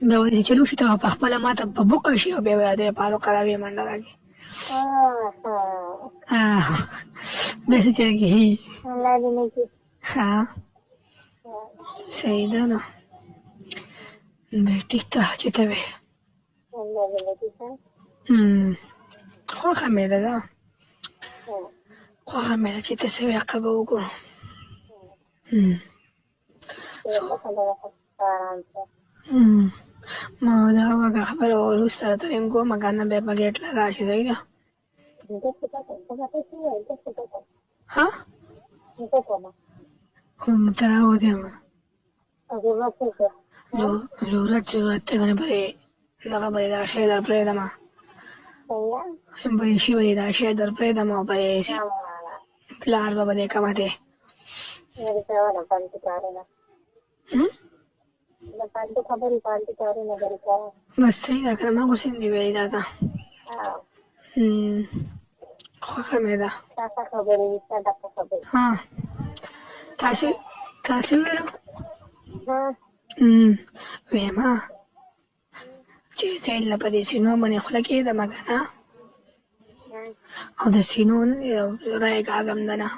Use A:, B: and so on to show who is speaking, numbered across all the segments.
A: دا ودې چې لوشي ته په خپله ماته په بوقه شي او بیا د پارو قراوي منډه راکړي داسې چې کېږي صحیح ده نو ټیک ته چې ته وې خوښه مې ده خوښه مې ده چې ته څه وې هغه به وکړو ما دغه وږه خبره وروسته راته ټیم کوم که نه بیا په ګېټ له راشي صحیح ده ها ته راوتې یم ضرورت دی که نه به دغه به دا شی در پرېږدم به شي به دا شی در پرېږدم او به پلار به دې کمه دی بس صحیح ده که نه ما خو څه دي ویلي تا ته خوښه مې ده تاسې ویلو ویم چې ځایله په دې سینو باندې خوله کېږدم که نه او د سینو نه دی رای کاږم ده نه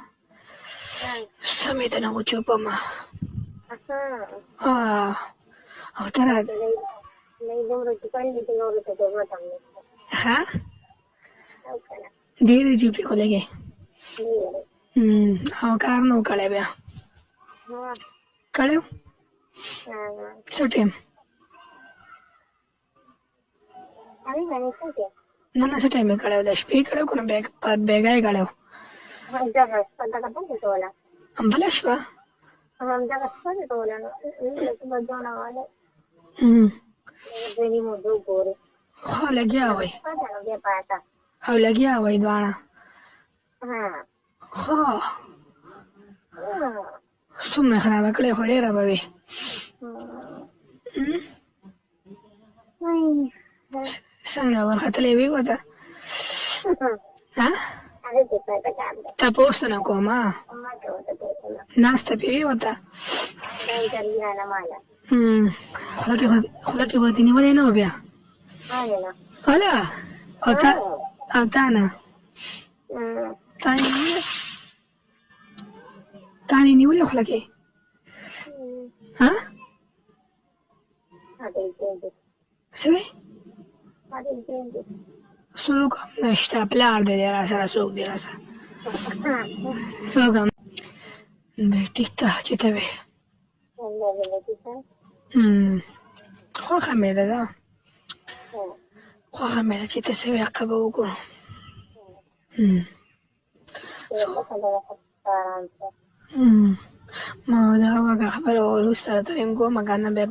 A: سمې ته نه وچوپم او ته را ډېرې جیبې خو لګې او کار نه و کړی بیا کړی و څه ټایم نه نه څه ټایم یې کړی و د شپې کړی و که نه بېګا یې کړی و بله شپه خو لګیا وئ او لګیا وئ دواړه خو څومره خرابه کړې خو ډېره به وي څنګه ورختلې وې ورته تپوس نه کوم ناسته پې وې ورته خوله کې به دې نیولې نه و بیا هله او تا نه تا نه نیولې خوله کې څه وې څوک هم نشته پلار دی را سره څوک دی را سره څوک هم ټیک ته چې ته وې خوښه مې ده خوښه مې ده چې ته څه وې هغه به وکړو ما دغه وږه خبره وروسته راته ټیم کوم که نه بیا